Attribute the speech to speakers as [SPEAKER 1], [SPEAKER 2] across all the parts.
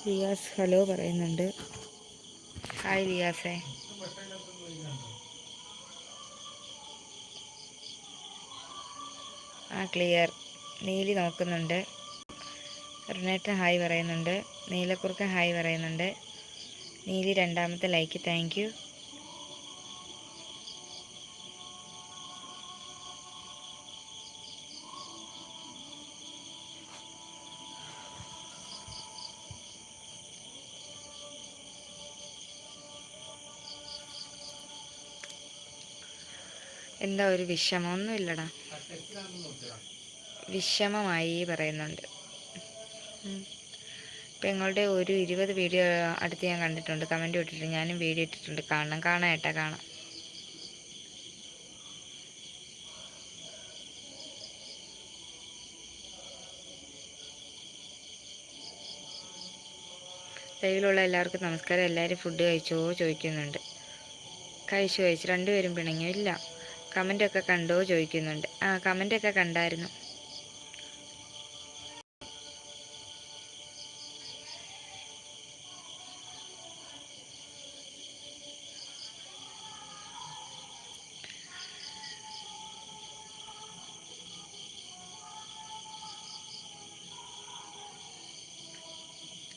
[SPEAKER 1] Riyas hello പറയുന്നുണ്ട്. Hi റിയാസേ. Clear. Neeli നോക്കുന്നുണ്ട്. റിനേറ്റ hi പറയുന്നുണ്ട്. നീലക്കുറുക്കൻ ഹായ് പറയുന്നുണ്ട്. നീലി രണ്ടാമത്തെ ലൈക്ക്, താങ്ക് യു. എന്താ ഒരു വിഷമം? ഒന്നുമില്ലടാ, വിഷമമായി പറയുന്നുണ്ട്. ഇപ്പം നിങ്ങളുടെ ഒരു 20 വീഡിയോ അടുത്ത് ഞാൻ കണ്ടിട്ടുണ്ട്. കമൻറ്റ് ഇട്ടിട്ടുണ്ട്. ഞാനും വീഡിയോ ഇട്ടിട്ടുണ്ട്. കാണാം. ലൈവിലുള്ള എല്ലാവർക്കും നമസ്കാരം. എല്ലാവരും ഫുഡ് കഴിച്ചോ ചോദിക്കുന്നുണ്ട്. കഴിച്ചു. രണ്ടുപേരും പിണങ്ങിയോ? ഇല്ല. കമൻ്റൊക്കെ കണ്ടോ ചോദിക്കുന്നുണ്ട്. കമൻ്റൊക്കെ കണ്ടായിരുന്നു.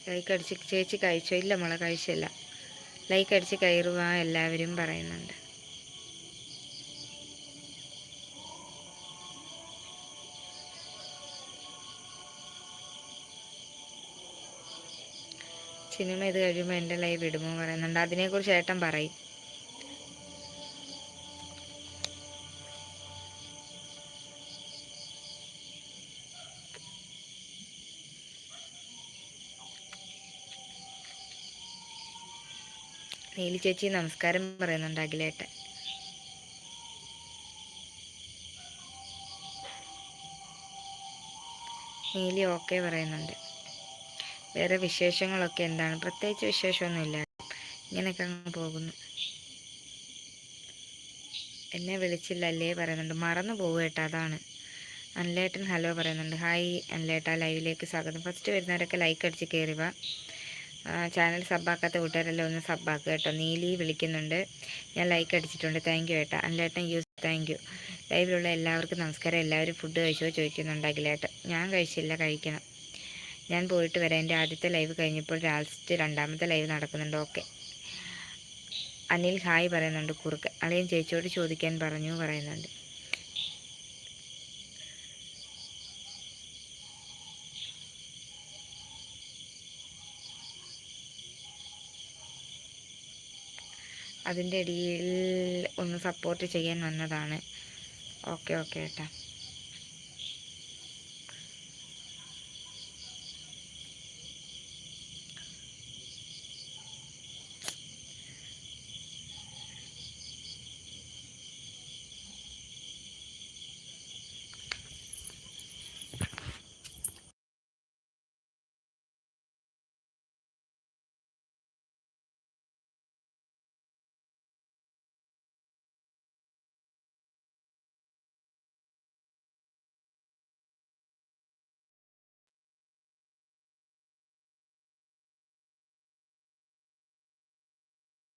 [SPEAKER 1] ലൈക്ക് അടിച്ച് ചേച്ചി കഴിച്ചോ? ഇല്ല മോളെ, കഴിച്ചില്ല. ലൈക്ക് അടിച്ച് കയറുക എല്ലാവരും പറയുന്നുണ്ട്. സിനിമ ഇത് കഴിയുമ്പോൾ എൻ്റെ ലൈവ് ഇടുമോ പറയുന്നുണ്ട്. അതിനെക്കുറിച്ച് ഏട്ടൻ പറയും. നീലി ചേച്ചി നമസ്കാരം പറയുന്നുണ്ട്. അഖിലേട്ടൻ നീലി ഓക്കെ പറയുന്നുണ്ട്. വേറെ വിശേഷങ്ങളൊക്കെ എന്താണ്? പ്രത്യേകിച്ച് വിശേഷമൊന്നുമില്ല, ഇങ്ങനെയൊക്കെ അങ്ങ് പോകുന്നു. എന്നെ വിളിച്ചില്ലല്ലേ പറയുന്നുണ്ട്. മറന്നു പോകും കേട്ടോ, അതാണ്. അനിലേട്ടൻ ഹലോ പറയുന്നുണ്ട്. ഹായ് അനിലേട്ട, ലൈവിലേക്ക് സ്വാഗതം. ഫസ്റ്റ് വരുന്നവരൊക്കെ ലൈക്ക് അടിച്ച് കയറുക. ചാനൽ സബ്ബാക്കാത്ത കൂട്ടുകാരെല്ലാം ഒന്ന് സബ്ബാക്കുക കേട്ടോ. നീലി വിളിക്കുന്നുണ്ട്. ഞാൻ ലൈക്ക് അടിച്ചിട്ടുണ്ട്. താങ്ക് യു ഏട്ടാ. അനിലേട്ടൻ താങ്ക് യു. ലൈവിലുള്ള എല്ലാവർക്കും നമസ്കാരം. എല്ലാവരും ഫുഡ് കഴിച്ചോ ചോദിക്കുന്നുണ്ട് അഖിലേട്ടൻ. ഞാൻ കഴിച്ചില്ല, കഴിക്കണം. ഞാൻ പോയിട്ട് വരാം. എൻ്റെ ആദ്യത്തെ ലൈവ് കഴിഞ്ഞപ്പോൾ രണ്ടാമത്തെ ലൈവ് നടക്കുന്നുണ്ട്. ഓക്കെ. അനിൽ ഹായ് പറയുന്നുണ്ട്. കുറുക്ക് അളിയൻ ചേച്ചിയോട് ചോദിക്കാൻ പറഞ്ഞു പറയുന്നുണ്ട്. അതിൻ്റെ ഇടയിൽ ഒന്ന് സപ്പോർട്ട് ചെയ്യാൻ വന്നതാണ്. ഓക്കെ ഏട്ടാ.